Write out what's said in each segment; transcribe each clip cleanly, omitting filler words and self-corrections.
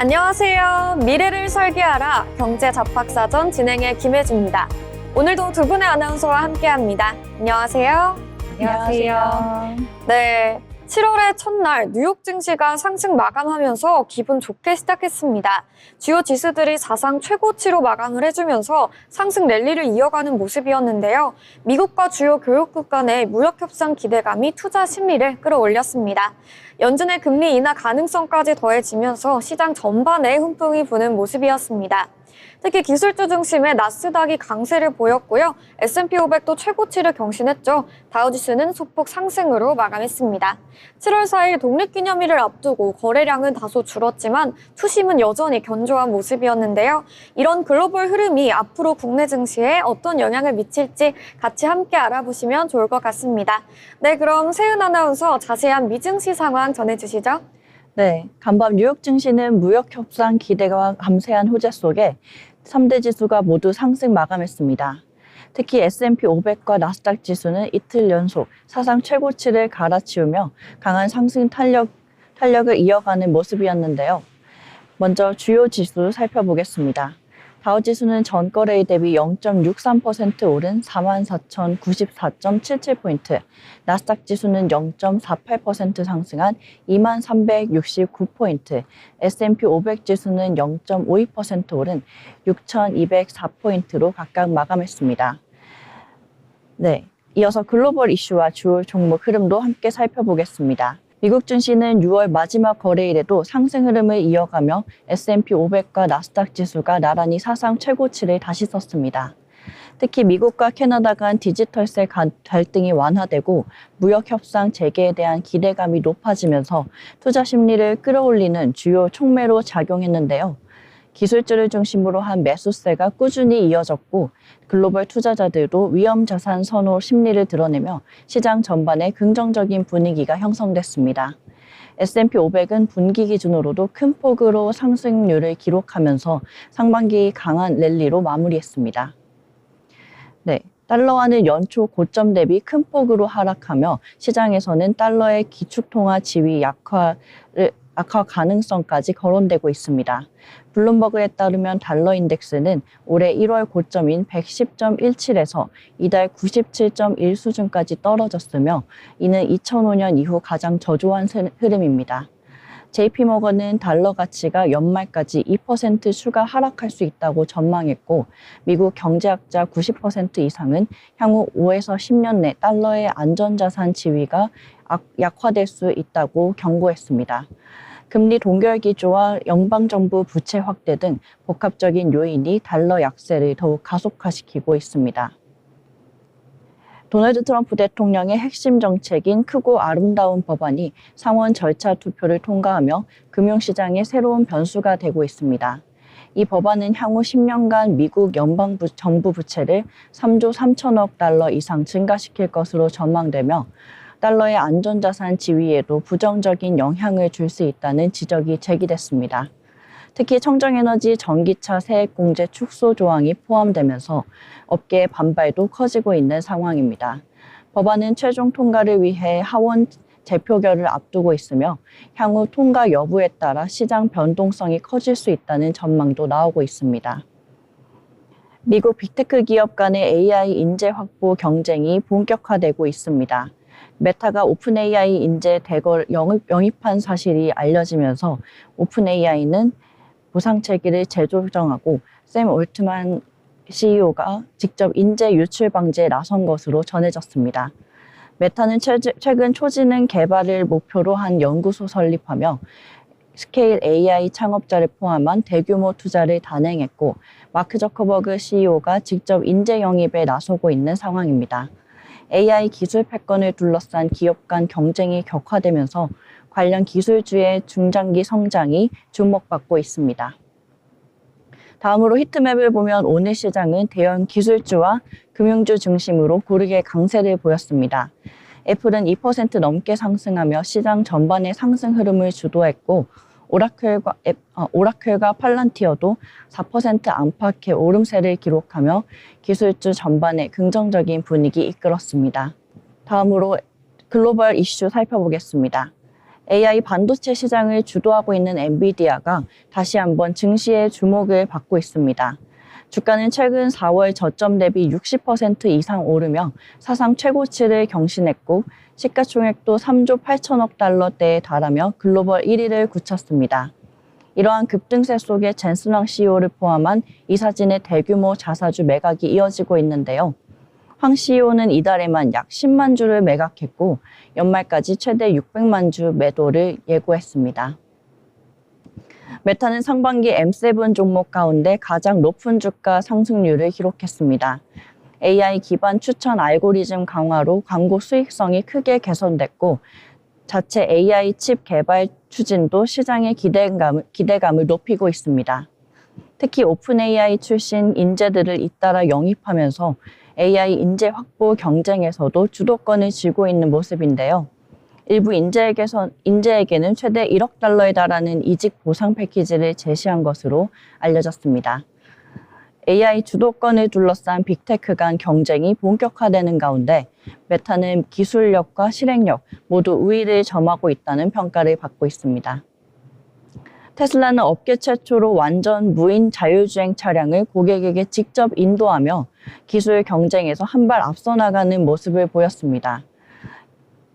안녕하세요. 미래를 설계하라 경제 잡학사전 진행의 김혜주입니다. 오늘도 두 분의 아나운서와 함께합니다. 안녕하세요. 안녕하세요. 네, 7월의 첫날 뉴욕 증시가 상승 마감하면서 기분 좋게 시작했습니다. 주요 지수들이 사상 최고치로 마감을 해주면서 상승 랠리를 이어가는 모습이었는데요. 미국과 주요 교역국 간의 무역 협상 기대감이 투자 심리를 끌어올렸습니다. 연준의 금리 인하 가능성까지 더해지면서 시장 전반에 훈풍이 부는 모습이었습니다. 특히 기술주 중심의 나스닥이 강세를 보였고요. S&P 500도 최고치를 경신했죠. 다우지수는 소폭 상승으로 마감했습니다. 7월 4일 독립기념일을 앞두고 거래량은 다소 줄었지만 투심은 여전히 견조한 모습이었는데요. 이런 글로벌 흐름이 앞으로 국내 증시에 어떤 영향을 미칠지 같이 함께 알아보시면 좋을 것 같습니다. 네, 그럼 세은 아나운서 자세한 미증시 상황 전해주시죠. 네, 간밤 뉴욕 증시는 무역 협상 기대가 감쇄한 호재 속에 3대 지수가 모두 상승 마감했습니다. 특히 S&P 500과 나스닥 지수는 이틀 연속 사상 최고치를 갈아치우며 강한 상승 탄력을 이어가는 모습이었는데요. 먼저 주요 지수 살펴보겠습니다. 다우지수는 전거래일 대비 0.63% 오른 44,094.77포인트, 나스닥 지수는 0.48% 상승한 23,369포인트, S&P 500 지수는 0.52% 오른 6,204포인트로 각각 마감했습니다. 네, 이어서 글로벌 이슈와 주요 종목 흐름도 함께 살펴보겠습니다. 미국 증시는 6월 마지막 거래일에도 상승 흐름을 이어가며 S&P 500과 나스닥 지수가 나란히 사상 최고치를 다시 썼습니다. 특히 미국과 캐나다 간 디지털세 갈등이 완화되고 무역 협상 재개에 대한 기대감이 높아지면서 투자 심리를 끌어올리는 주요 촉매로 작용했는데요. 기술주를 중심으로 한 매수세가 꾸준히 이어졌고 글로벌 투자자들도 위험 자산 선호 심리를 드러내며 시장 전반에 긍정적인 분위기가 형성됐습니다. S&P 500은 분기 기준으로도 큰 폭으로 상승률을 기록하면서 상반기 강한 랠리로 마무리했습니다. 네, 달러화는 연초 고점 대비 큰 폭으로 하락하며 시장에서는 달러의 기축통화 지위 약화 가능성까지 거론되고 있습니다. 블룸버그에 따르면 달러 인덱스는 올해 1월 고점인 110.17에서 이달 97.1 수준까지 떨어졌으며 이는 2005년 이후 가장 저조한 흐름입니다. JP모건은 달러 가치가 연말까지 2% 추가 하락할 수 있다고 전망했고 미국 경제학자 90% 이상은 향후 5에서 10년 내 달러의 안전자산 지위가 약화될 수 있다고 경고했습니다. 금리 동결 기조와 연방정부 부채 확대 등 복합적인 요인이 달러 약세를 더욱 가속화시키고 있습니다. 도널드 트럼프 대통령의 핵심 정책인 크고 아름다운 법안이 상원 절차 투표를 통과하며 금융시장의 새로운 변수가 되고 있습니다. 이 법안은 향후 10년간 미국 연방정부 부채를 3조 3천억 달러 이상 증가시킬 것으로 전망되며 달러의 안전자산 지위에도 부정적인 영향을 줄 수 있다는 지적이 제기됐습니다. 특히 청정에너지 전기차 세액공제 축소 조항이 포함되면서 업계의 반발도 커지고 있는 상황입니다. 법안은 최종 통과를 위해 하원 재표결을 앞두고 있으며 향후 통과 여부에 따라 시장 변동성이 커질 수 있다는 전망도 나오고 있습니다. 미국 빅테크 기업 간의 AI 인재 확보 경쟁이 본격화되고 있습니다. 메타가 오픈 AI 인재 대거 영입한 사실이 알려지면서 오픈 AI는 보상 체계를 재조정하고 샘 올트만 CEO가 직접 인재 유출 방지에 나선 것으로 전해졌습니다. 메타는 최근 초지능 개발을 목표로 한 연구소 설립하며 스케일 AI 창업자를 포함한 대규모 투자를 단행했고 마크 저커버그 CEO가 직접 인재 영입에 나서고 있는 상황입니다. AI 기술 패권을 둘러싼 기업 간 경쟁이 격화되면서 관련 기술주의 중장기 성장이 주목받고 있습니다. 다음으로 히트맵을 보면 오늘 시장은 대형 기술주와 금융주 중심으로 고르게 강세를 보였습니다. 애플은 2% 넘게 상승하며 시장 전반의 상승 흐름을 주도했고 오라클과 팔란티어도 4% 안팎의 오름세를 기록하며 기술주 전반에 긍정적인 분위기 이끌었습니다. 다음으로 글로벌 이슈 살펴보겠습니다. AI 반도체 시장을 주도하고 있는 엔비디아가 다시 한번 증시의 주목을 받고 있습니다. 주가는 최근 4월 저점 대비 60% 이상 오르며 사상 최고치를 경신했고 시가총액도 3조 8천억 달러대에 달하며 글로벌 1위를 굳혔습니다. 이러한 급등세 속에 젠슨 황 CEO를 포함한 이사진의 대규모 자사주 매각이 이어지고 있는데요. 황 CEO는 이달에만 약 10만 주를 매각했고 연말까지 최대 600만 주 매도를 예고했습니다. 메타는 상반기 M7 종목 가운데 가장 높은 주가 상승률을 기록했습니다. AI 기반 추천 알고리즘 강화로 광고 수익성이 크게 개선됐고 자체 AI 칩 개발 추진도 시장의 기대감을 높이고 있습니다. 특히 오픈 AI 출신 인재들을 잇따라 영입하면서 AI 인재 확보 경쟁에서도 주도권을 쥐고 있는 모습인데요. 일부 인재에게는 최대 1억 달러에 달하는 이직 보상 패키지를 제시한 것으로 알려졌습니다. AI 주도권을 둘러싼 빅테크 간 경쟁이 본격화되는 가운데 메타는 기술력과 실행력 모두 우위를 점하고 있다는 평가를 받고 있습니다. 테슬라는 업계 최초로 완전 무인 자율주행 차량을 고객에게 직접 인도하며 기술 경쟁에서 한 발 앞서 나가는 모습을 보였습니다.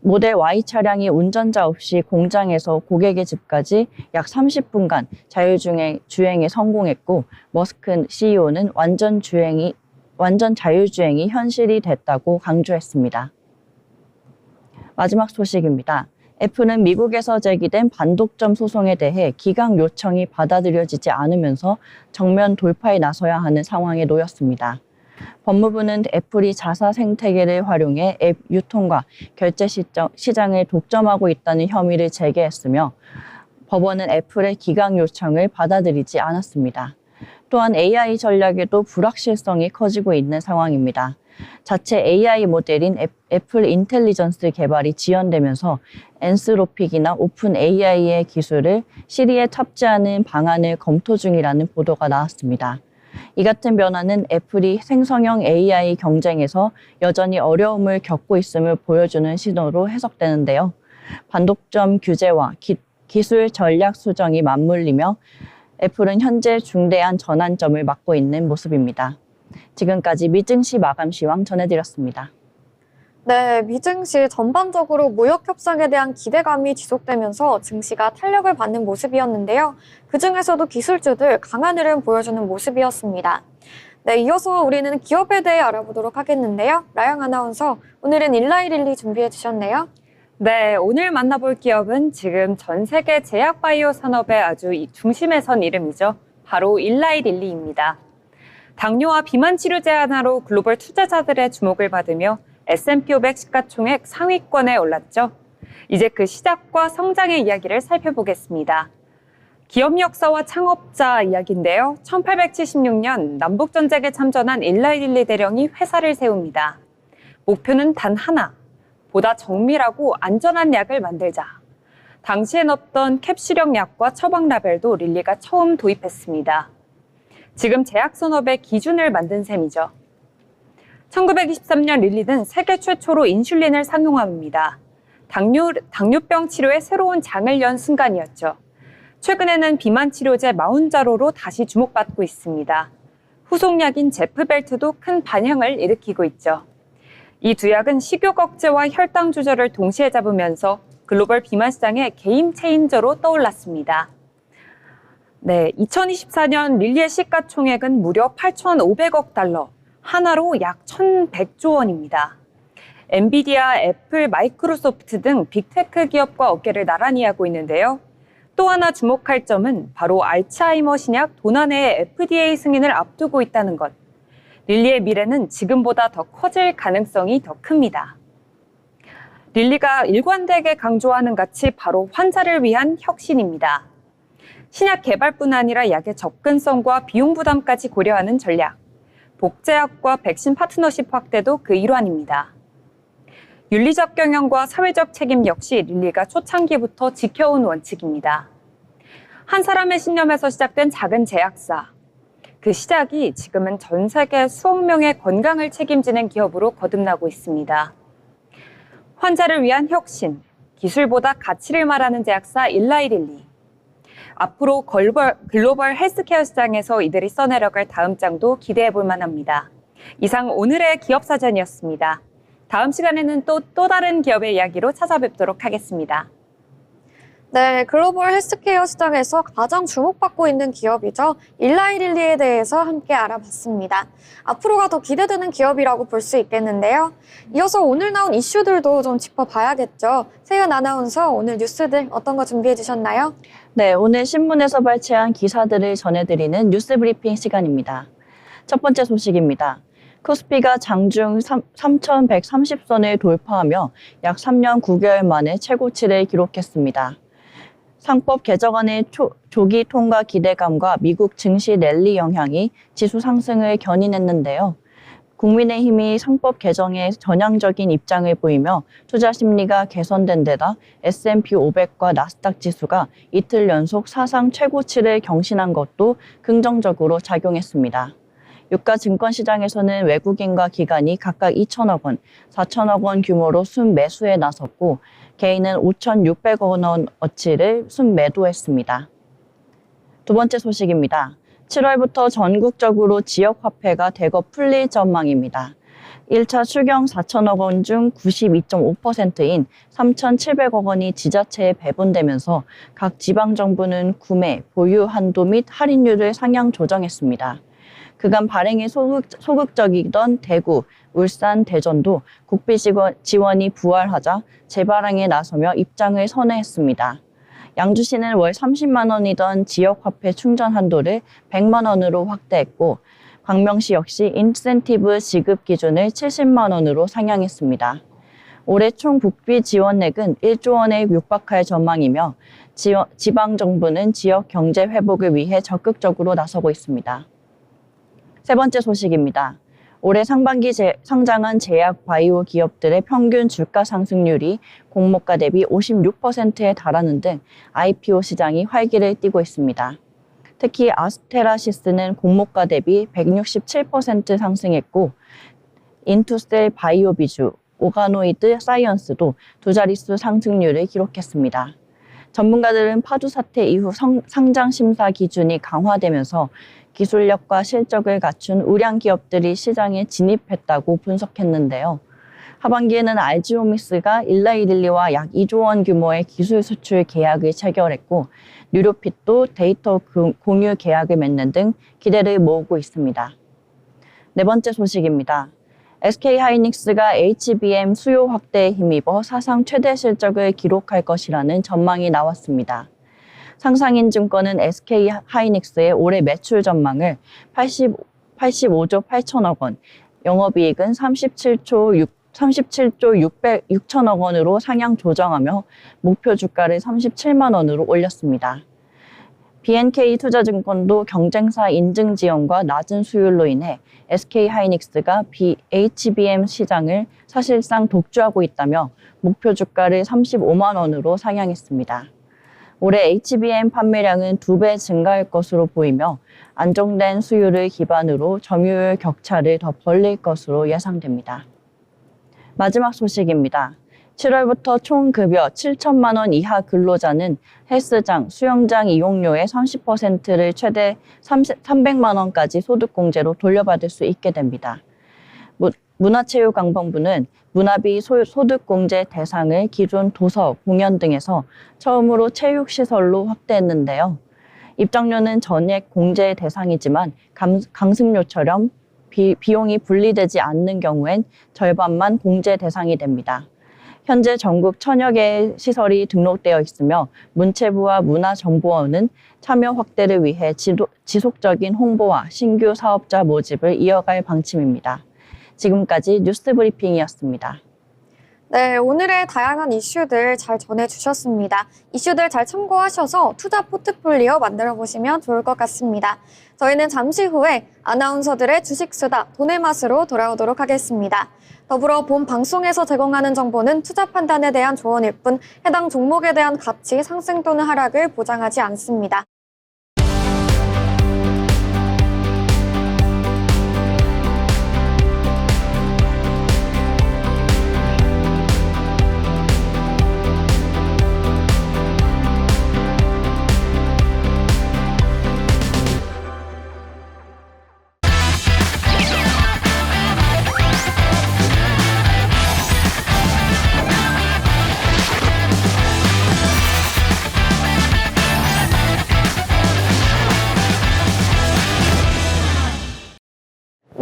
모델 Y 차량이 운전자 없이 공장에서 고객의 집까지 약 30분간 자율주행에 성공했고 머스크 CEO는 완전 자율주행이 현실이 됐다고 강조했습니다. 마지막 소식입니다. 애플은 미국에서 제기된 반독점 소송에 대해 기각 요청이 받아들여지지 않으면서 정면 돌파에 나서야 하는 상황에 놓였습니다. 법무부는 애플이 자사 생태계를 활용해 앱 유통과 결제 시장을 독점하고 있다는 혐의를 제기했으며 법원은 애플의 기각 요청을 받아들이지 않았습니다. 또한 AI 전략에도 불확실성이 커지고 있는 상황입니다. 자체 AI 모델인 애플 인텔리전스 개발이 지연되면서 엔스로픽이나 오픈 AI의 기술을 시리에 탑재하는 방안을 검토 중이라는 보도가 나왔습니다. 이 같은 변화는 애플이 생성형 AI 경쟁에서 여전히 어려움을 겪고 있음을 보여주는 신호로 해석되는데요. 반독점 규제와 기술 전략 수정이 맞물리며 애플은 현재 중대한 전환점을 맞고 있는 모습입니다. 지금까지 미증시 마감 시황 전해드렸습니다. 네, 미증시 전반적으로 무역 협상에 대한 기대감이 지속되면서 증시가 탄력을 받는 모습이었는데요. 그중에서도 기술주들 강한 흐름 보여주는 모습이었습니다. 네, 이어서 우리는 기업에 대해 알아보도록 하겠는데요. 라영 아나운서, 오늘은 일라이릴리 준비해 주셨네요. 네, 오늘 만나볼 기업은 지금 전 세계 제약 바이오 산업의 아주 중심에 선 이름이죠. 바로 일라이릴리입니다. 당뇨와 비만 치료제 하나로 글로벌 투자자들의 주목을 받으며 S&P 500 시가총액 상위권에 올랐죠. 이제 그 시작과 성장의 이야기를 살펴보겠습니다. 기업 역사와 창업자 이야기인데요. 1876년 남북전쟁에 참전한 일라이릴리 대령이 회사를 세웁니다. 목표는 단 하나, 보다 정밀하고 안전한 약을 만들자. 당시엔 없던 캡슐형 약과 처방 라벨도 릴리가 처음 도입했습니다. 지금 제약 산업의 기준을 만든 셈이죠. 1923년 릴리는 세계 최초로 인슐린을 상용합니다. 당뇨병 치료에 새로운 장을 연 순간이었죠. 최근에는 비만 치료제 마운자로로 다시 주목받고 있습니다. 후속약인 제프벨트도 큰 반향을 일으키고 있죠. 이 두 약은 식욕 억제와 혈당 조절을 동시에 잡으면서 글로벌 비만 시장의 게임 체인저로 떠올랐습니다. 네, 2024년 릴리의 시가총액은 무려 8,500억 달러, 하나로 약 1,100조 원입니다. 엔비디아, 애플, 마이크로소프트 등 빅테크 기업과 어깨를 나란히 하고 있는데요. 또 하나 주목할 점은 바로 알츠하이머 신약 도난의 FDA 승인을 앞두고 있다는 것. 릴리의 미래는 지금보다 더 커질 가능성이 더 큽니다. 릴리가 일관되게 강조하는 가치 바로 환자를 위한 혁신입니다. 신약 개발뿐 아니라 약의 접근성과 비용 부담까지 고려하는 전략. 복제약과 백신 파트너십 확대도 그 일환입니다. 윤리적 경영과 사회적 책임 역시 릴리가 초창기부터 지켜온 원칙입니다. 한 사람의 신념에서 시작된 작은 제약사. 그 시작이 지금은 전 세계 수억 명의 건강을 책임지는 기업으로 거듭나고 있습니다. 환자를 위한 혁신, 기술보다 가치를 말하는 제약사 일라이릴리. 앞으로 글로벌 헬스케어 시장에서 이들이 써내려갈 다음 장도 기대해 볼 만합니다. 이상 오늘의 기업사전이었습니다. 다음 시간에는 또 다른 기업의 이야기로 찾아뵙도록 하겠습니다. 네, 글로벌 헬스케어 시장에서 가장 주목받고 있는 기업이죠. 일라이릴리에 대해서 함께 알아봤습니다. 앞으로가 더 기대되는 기업이라고 볼 수 있겠는데요. 이어서 오늘 나온 이슈들도 좀 짚어봐야겠죠. 세연 아나운서, 오늘 뉴스들 어떤 거 준비해 주셨나요? 네, 오늘 신문에서 발췌한 기사들을 전해드리는 뉴스 브리핑 시간입니다. 첫 번째 소식입니다. 코스피가 장중 3,130선을 돌파하며 약 3년 9개월 만에 최고치를 기록했습니다. 상법 개정안의 조기 통과 기대감과 미국 증시 랠리 영향이 지수 상승을 견인했는데요. 국민의힘이 상법 개정에 전향적인 입장을 보이며 투자 심리가 개선된 데다 S&P 500과 나스닥 지수가 이틀 연속 사상 최고치를 경신한 것도 긍정적으로 작용했습니다. 유가 증권 시장에서는 외국인과 기관이 각각 2천억 원, 4천억 원 규모로 순매수에 나섰고 개인은 5,600억 원어치를 순매도했습니다. 두 번째 소식입니다. 7월부터 전국적으로 지역화폐가 대거 풀릴 전망입니다. 1차 추경 4천억 원 중 92.5%인 3,700억 원이 지자체에 배분되면서 각 지방정부는 구매, 보유 한도 및 할인율을 상향 조정했습니다. 그간 발행이 소극적이던 대구, 울산, 대전도 국비 지원이 부활하자 재발행에 나서며 입장을 선회했습니다. 양주시는 월 30만 원이던 지역화폐 충전 한도를 100만 원으로 확대했고 광명시 역시 인센티브 지급 기준을 70만 원으로 상향했습니다. 올해 총 국비 지원액은 1조 원에 육박할 전망이며 지방정부는 지역 경제 회복을 위해 적극적으로 나서고 있습니다. 세 번째 소식입니다. 올해 상반기 상장한 제약 바이오 기업들의 평균 주가 상승률이 공모가 대비 56%에 달하는 등 IPO 시장이 활기를 띠고 있습니다. 특히 아스테라시스는 공모가 대비 167% 상승했고 인투셀 바이오비주, 오가노이드 사이언스도 두 자릿수 상승률을 기록했습니다. 전문가들은 파주 사태 이후 상장 심사 기준이 강화되면서 기술력과 실적을 갖춘 우량 기업들이 시장에 진입했다고 분석했는데요. 하반기에는 알지오미스가 일라이릴리와 약 2조 원 규모의 기술 수출 계약을 체결했고 뉴로핏도 데이터 공유 계약을 맺는 등 기대를 모으고 있습니다. 네 번째 소식입니다. SK하이닉스가 HBM 수요 확대에 힘입어 사상 최대 실적을 기록할 것이라는 전망이 나왔습니다. 상상인증권은 SK하이닉스의 올해 매출 전망을 85조 8천억 원, 영업이익은 37조 6천억 원으로 상향 조정하며 목표 주가를 37만 원으로 올렸습니다. BNK 투자증권도 경쟁사 인증 지원과 낮은 수율로 인해 SK하이닉스가 HBM 시장을 사실상 독주하고 있다며 목표 주가를 35만 원으로 상향했습니다. 올해 HBM 판매량은 2배 증가할 것으로 보이며 안정된 수요를 기반으로 점유율 격차를 더 벌릴 것으로 예상됩니다. 마지막 소식입니다. 7월부터 총 급여 7천만 원 이하 근로자는 헬스장, 수영장 이용료의 30%를 최대 300만 원까지 소득공제로 돌려받을 수 있게 됩니다. 문화체육관광부는 문화비 소득공제 대상을 기존 도서, 공연 등에서 처음으로 체육시설로 확대했는데요. 입장료는 전액 공제 대상이지만 강습료처럼 비용이 분리되지 않는 경우엔 절반만 공제 대상이 됩니다. 현재 전국 1000여 개의 시설이 등록되어 있으며 문체부와 문화정보원은 참여 확대를 위해 지속적인 홍보와 신규 사업자 모집을 이어갈 방침입니다. 지금까지 뉴스 브리핑이었습니다. 네, 오늘의 다양한 이슈들 잘 전해주셨습니다. 이슈들 잘 참고하셔서 투자 포트폴리오 만들어보시면 좋을 것 같습니다. 저희는 잠시 후에 아나운서들의 주식수다, 돈의 맛으로 돌아오도록 하겠습니다. 더불어 본 방송에서 제공하는 정보는 투자 판단에 대한 조언일 뿐 해당 종목에 대한 가치 상승 또는 하락을 보장하지 않습니다.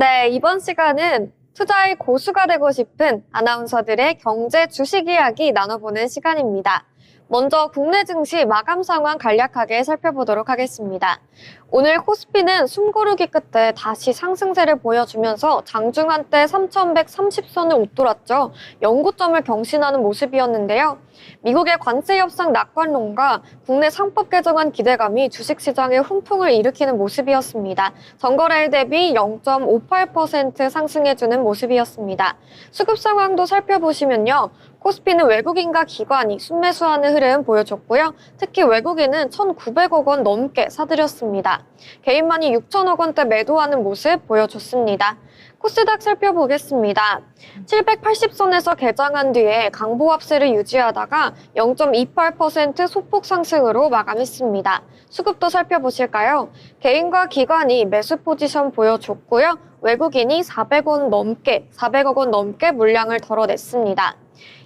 네, 이번 시간은 투자의 고수가 되고 싶은 아나운서들의 경제 주식 이야기 나눠보는 시간입니다. 먼저 국내 증시 마감 상황 간략하게 살펴보도록 하겠습니다. 오늘 코스피는 숨고르기 끝에 다시 상승세를 보여주면서 장중 한때 3,130선을 웃돌았죠. 연고점을 경신하는 모습이었는데요. 미국의 관세 협상 낙관론과 국내 상법 개정안 기대감이 주식시장에 훈풍을 일으키는 모습이었습니다. 전거래일 대비 0.58% 상승해주는 모습이었습니다. 수급 상황도 살펴보시면요. 코스피는 외국인과 기관이 순매수하는 흐름 보여줬고요. 특히 외국인은 1,900억 원 넘게 사들였습니다. 개인만이 6천억 원대 매도하는 모습 보여줬습니다. 코스닥 살펴보겠습니다. 780선에서 개장한 뒤에 강보합세를 유지하다가 0.28% 소폭 상승으로 마감했습니다. 수급도 살펴보실까요? 개인과 기관이 매수 포지션 보여줬고요. 외국인이 400억 원 넘게 물량을 덜어냈습니다.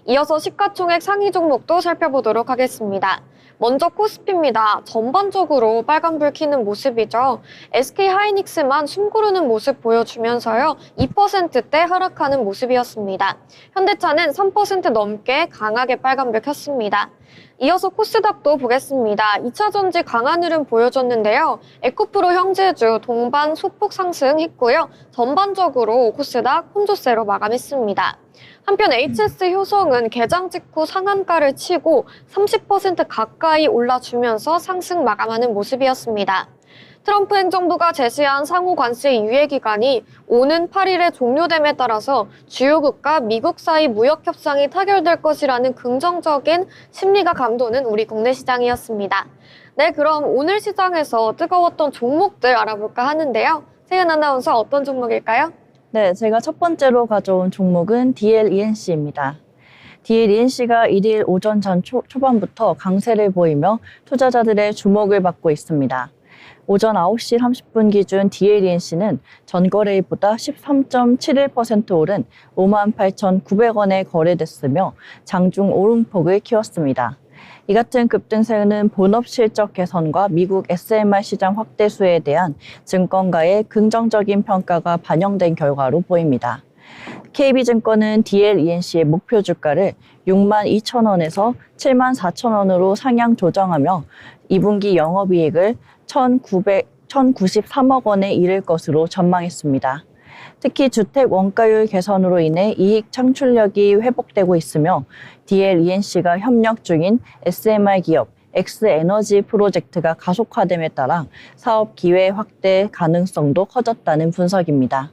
이어서 시가총액 상위 종목도 살펴보도록 하겠습니다. 먼저 코스피입니다. 전반적으로 빨간불 켜는 모습이죠. SK하이닉스만 숨고르는 모습 보여주면서요. 2%대 하락하는 모습이었습니다. 현대차는 3% 넘게 강하게 빨간불 켰습니다. 이어서 코스닥도 보겠습니다. 2차전지 강한 흐름 보여줬는데요. 에코프로 형제주 동반 소폭 상승했고요. 전반적으로 코스닥 혼조세로 마감했습니다. 한편 HS 효성은 개장 직후 상한가를 치고 30% 가까이 올라주면서 상승 마감하는 모습이었습니다. 트럼프 행정부가 제시한 상호 관세 유예 기간이 오는 8일에 종료됨에 따라서 주요국과 미국 사이 무역 협상이 타결될 것이라는 긍정적인 심리가 감도는 우리 국내 시장이었습니다. 네, 그럼 오늘 시장에서 뜨거웠던 종목들 알아볼까 하는데요. 세은 아나운서 어떤 종목일까요? 네, 제가 첫 번째로 가져온 종목은 DLENC입니다. DLENC가 1일 오전 전 초반부터 강세를 보이며 투자자들의 주목을 받고 있습니다. 오전 9시 30분 기준 DLENC는 전거래일보다 13.71% 오른 58,900원에 거래됐으며 장중 오름폭을 키웠습니다. 이 같은 급등세는 본업 실적 개선과 미국 SMR 시장 확대 수에 대한 증권가의 긍정적인 평가가 반영된 결과로 보입니다. KB증권은 DLENC의 목표 주가를 62,000원에서 74,000원으로 상향 조정하며 2분기 영업이익을 1,093억 원에 이를 것으로 전망했습니다. 특히 주택 원가율 개선으로 인해 이익 창출력이 회복되고 있으며 DLENC가 협력 중인 SMR 기업 X에너지 프로젝트가 가속화됨에 따라 사업 기회 확대 가능성도 커졌다는 분석입니다.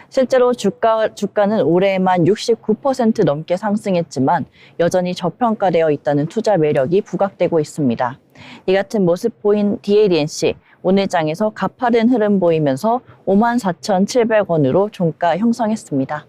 실제로 주가는 올해에만 69% 넘게 상승했지만 여전히 저평가되어 있다는 투자 매력이 부각되고 있습니다. 이 같은 모습 보인 DLENC, 오늘 장에서 가파른 흐름 보이면서 54,700원으로 종가 형성했습니다.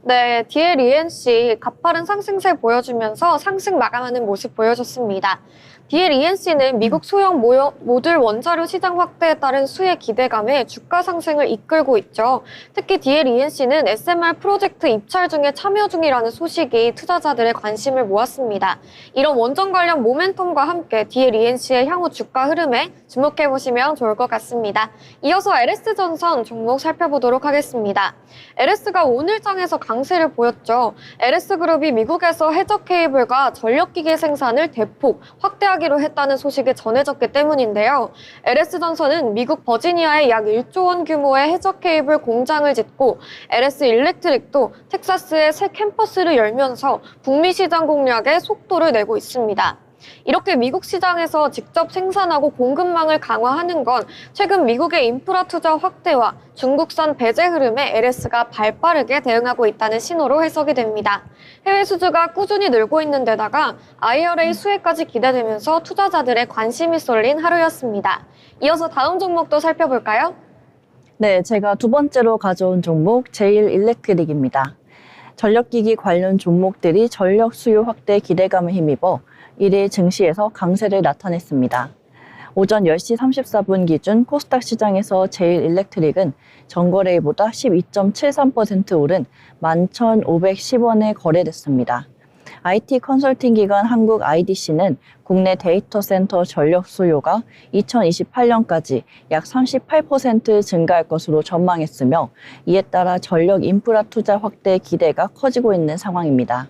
네, DLENC 가파른 상승세 보여주면서 상승 마감하는 모습 보여줬습니다. DLENC는 미국 소형 모듈 원자료 시장 확대에 따른 수혜 기대감에 주가 상승을 이끌고 있죠. 특히 DLENC는 SMR 프로젝트 입찰 중에 참여 중이라는 소식이 투자자들의 관심을 모았습니다. 이런 원전 관련 모멘텀과 함께 DLENC의 향후 주가 흐름에 주목해보시면 좋을 것 같습니다. 이어서 LS전선 종목 살펴보도록 하겠습니다. LS가 오늘 장에서 강세를 보였죠. LS그룹이 미국에서 해저 케이블과 전력기계 생산을 대폭 확대하기로 했다는 소식이 전해졌기 때문인데요. LS전선은 미국 버지니아에 약 1조 원 규모의 해저 케이블 공장을 짓고 LS 일렉트릭도 텍사스에 새 캠퍼스를 열면서 북미 시장 공략에 속도를 내고 있습니다. 이렇게 미국 시장에서 직접 생산하고 공급망을 강화하는 건 최근 미국의 인프라 투자 확대와 중국산 배제 흐름에 LS가 발빠르게 대응하고 있다는 신호로 해석이 됩니다. 해외 수주가 꾸준히 늘고 있는 데다가 IRA 수혜까지 기대되면서 투자자들의 관심이 쏠린 하루였습니다. 이어서 다음 종목도 살펴볼까요? 네, 제가 두 번째로 가져온 종목 제일일렉트릭입니다. 전력기기 관련 종목들이 전력 수요 확대 기대감을 힘입어 1일 증시에서 강세를 나타냈습니다. 오전 10시 34분 기준 코스닥 시장에서 제일일렉트릭은 전거래일보다 12.73% 오른 11,510원에 거래됐습니다. IT 컨설팅 기관 한국 IDC는 국내 데이터 센터 전력 수요가 2028년까지 약 38% 증가할 것으로 전망했으며 이에 따라 전력 인프라 투자 확대 기대가 커지고 있는 상황입니다.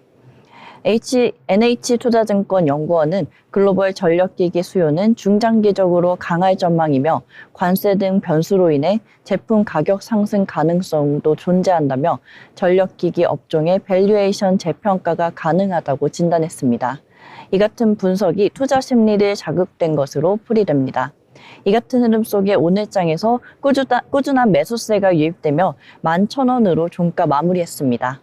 NH투자증권 연구원은 글로벌 전력기기 수요는 중장기적으로 강할 전망이며 관세 등 변수로 인해 제품 가격 상승 가능성도 존재한다며 전력기기 업종의 밸류에이션 재평가가 가능하다고 진단했습니다. 이 같은 분석이 투자 심리를 자극된 것으로 풀이됩니다. 이 같은 흐름 속에 오늘장에서 꾸준한 매수세가 유입되며 11,000원으로 종가 마무리했습니다.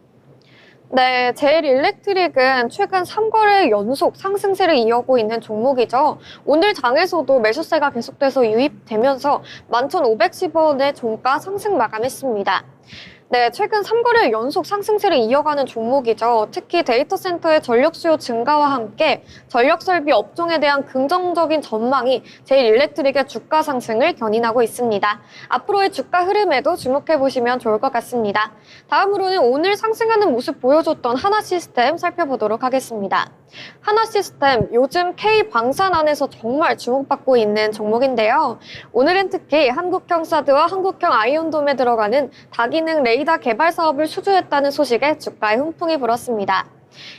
네, 제일일렉트릭은 최근 3거래 연속 상승세를 이어오고 있는 종목이죠. 오늘 장에서도 매수세가 계속돼서 유입되면서 11,510원의 종가 상승 마감했습니다. 네, 최근 3거래 연속 상승세를 이어가는 종목이죠. 특히 데이터 센터의 전력 수요 증가와 함께 전력 설비 업종에 대한 긍정적인 전망이 제일일렉트릭의 주가 상승을 견인하고 있습니다. 앞으로의 주가 흐름에도 주목해 보시면 좋을 것 같습니다. 다음으로는 오늘 상승하는 모습 보여줬던 하나시스템 살펴보도록 하겠습니다. 하나시스템, 요즘 K방산 안에서 정말 주목받고 있는 종목인데요. 오늘은 특히 한국형 사드와 한국형 아이언돔에 들어가는 다기능 레이더 개발 사업을 수주했다는 소식에 주가에 훈풍이 불었습니다.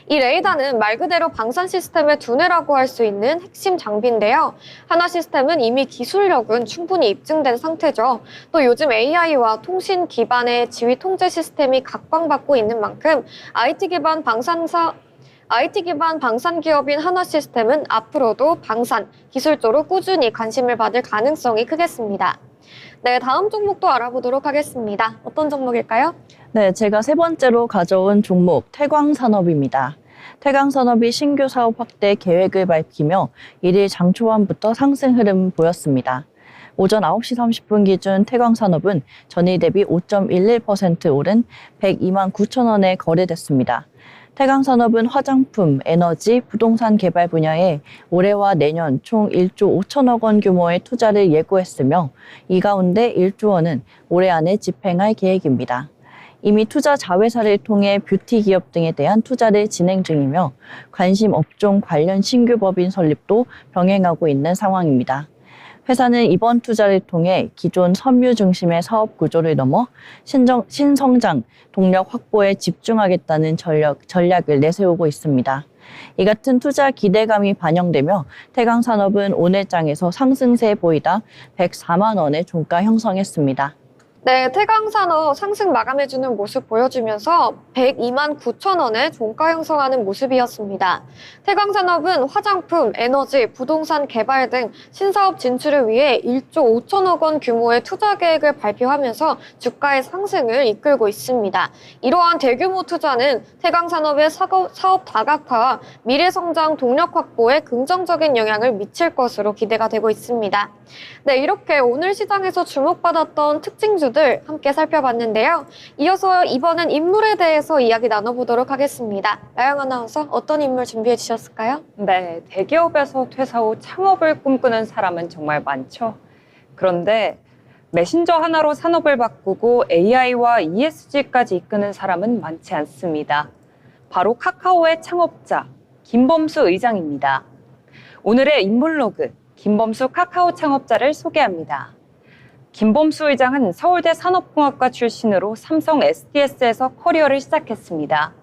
이 레이더는 말 그대로 방산 시스템의 두뇌라고 할 수 있는 핵심 장비인데요. 하나시스템은 이미 기술력은 충분히 입증된 상태죠. 또 요즘 AI와 통신 기반의 지휘 통제 시스템이 각광받고 있는 만큼 IT 기반 방산 기업인 하나시스템은 앞으로도 방산, 기술 쪽으로 꾸준히 관심을 받을 가능성이 크겠습니다. 네, 다음 종목도 알아보도록 하겠습니다. 어떤 종목일까요? 네, 제가 세 번째로 가져온 종목 태광산업입니다. 태광산업이 신규 사업 확대 계획을 밝히며 1일 장 초반부터 상승 흐름 보였습니다. 오전 9시 30분 기준 태광산업은 전일 대비 5.11% 오른 102만 9천 원에 거래됐습니다. 태광산업은 화장품, 에너지, 부동산 개발 분야에 올해와 내년 총 1조 5천억 원 규모의 투자를 예고했으며 이 가운데 1조 원은 올해 안에 집행할 계획입니다. 이미 투자 자회사를 통해 뷰티 기업 등에 대한 투자를 진행 중이며 관심 업종 관련 신규 법인 설립도 병행하고 있는 상황입니다. 회사는 이번 투자를 통해 기존 섬유 중심의 사업 구조를 넘어 신성장, 동력 확보에 집중하겠다는 전략을 내세우고 있습니다. 이 같은 투자 기대감이 반영되며 태광산업은 오늘장에서 상승세 보이다 104만 원의 종가 형성했습니다. 네, 태광산업 상승 마감해주는 모습 보여주면서 102만 9천 원의 종가 형성하는 모습이었습니다. 태광산업은 화장품, 에너지, 부동산 개발 등 신사업 진출을 위해 1조 5천억 원 규모의 투자 계획을 발표하면서 주가의 상승을 이끌고 있습니다. 이러한 대규모 투자는 태광산업의 사업 다각화와 미래성장 동력 확보에 긍정적인 영향을 미칠 것으로 기대가 되고 있습니다. 네, 이렇게 오늘 시장에서 주목받았던 특징주들 함께 살펴봤는데요. 이어서 이번엔 인물에 대해서 이야기 나눠보도록 하겠습니다. 나영 아나운서, 어떤 인물 준비해 주셨을까요? 네, 대기업에서 퇴사 후 창업을 꿈꾸는 사람은 정말 많죠. 그런데 메신저 하나로 산업을 바꾸고 AI와 ESG까지 이끄는 사람은 많지 않습니다. 바로 카카오의 창업자, 김범수 의장입니다. 오늘의 인물로그, 김범수 카카오 창업자를 소개합니다. 김범수 의장은 서울대 산업공학과 출신으로 삼성 SDS에서 커리어를 시작했습니다.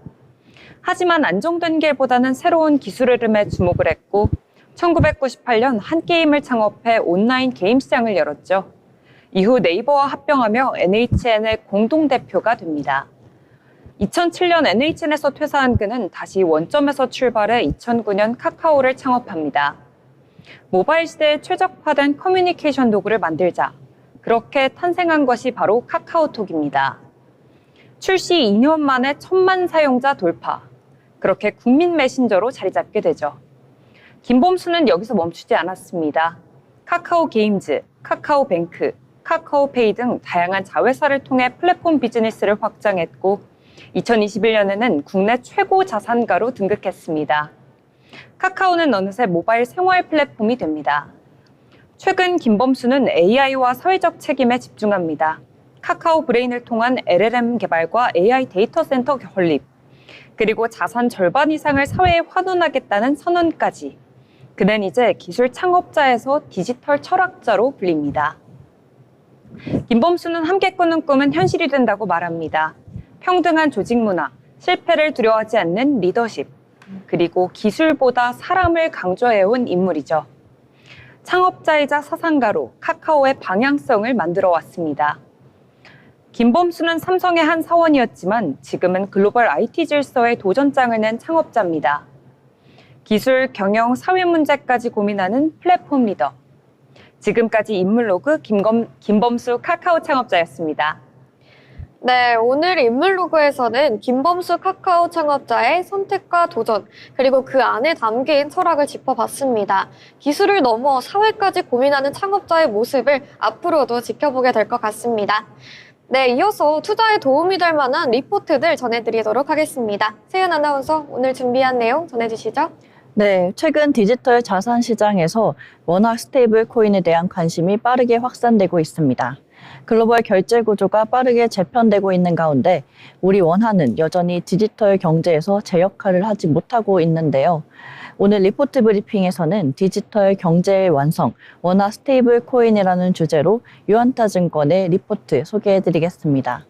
하지만 안정된 길보다는 새로운 기술 흐름에 주목을 했고 1998년 한게임을 창업해 온라인 게임 시장을 열었죠. 이후 네이버와 합병하며 NHN의 공동대표가 됩니다. 2007년 NHN에서 퇴사한 그는 다시 원점에서 출발해 2009년 카카오를 창업합니다. 모바일 시대에 최적화된 커뮤니케이션 도구를 만들자. 그렇게 탄생한 것이 바로 카카오톡입니다. 출시 2년 만에 1,000만 사용자 돌파. 그렇게 국민 메신저로 자리 잡게 되죠. 김범수는 여기서 멈추지 않았습니다. 카카오 게임즈, 카카오뱅크, 카카오페이 등 다양한 자회사를 통해 플랫폼 비즈니스를 확장했고 2021년에는 국내 최고 자산가로 등극했습니다. 카카오는 어느새 모바일 생활 플랫폼이 됩니다. 최근 김범수는 AI와 사회적 책임에 집중합니다. 카카오 브레인을 통한 LLM 개발과 AI 데이터 센터 건립, 그리고 자산 절반 이상을 사회에 환원하겠다는 선언까지. 그는 이제 기술 창업자에서 디지털 철학자로 불립니다. 김범수는 함께 꾸는 꿈은 현실이 된다고 말합니다. 평등한 조직 문화, 실패를 두려워하지 않는 리더십, 그리고 기술보다 사람을 강조해온 인물이죠. 창업자이자 사상가로 카카오의 방향성을 만들어 왔습니다. 김범수는 삼성의 한 사원이었지만 지금은 글로벌 IT 질서의 도전장을 낸 창업자입니다. 기술, 경영, 사회 문제까지 고민하는 플랫폼 리더. 지금까지 인물로그 김범수 카카오 창업자였습니다. 네, 오늘 인물로그에서는 김범수 카카오 창업자의 선택과 도전, 그리고 그 안에 담긴 철학을 짚어봤습니다. 기술을 넘어 사회까지 고민하는 창업자의 모습을 앞으로도 지켜보게 될 것 같습니다. 네, 이어서 투자에 도움이 될 만한 리포트들 전해드리도록 하겠습니다. 세연 아나운서, 오늘 준비한 내용 전해주시죠. 네, 최근 디지털 자산 시장에서 워낙 스테이블 코인에 대한 관심이 빠르게 확산되고 있습니다. 글로벌 결제 구조가 빠르게 재편되고 있는 가운데 우리 원화는 여전히 디지털 경제에서 제 역할을 하지 못하고 있는데요. 오늘 리포트 브리핑에서는 디지털 경제의 완성, 원화 스테이블 코인이라는 주제로 유안타증권의 리포트 소개해드리겠습니다.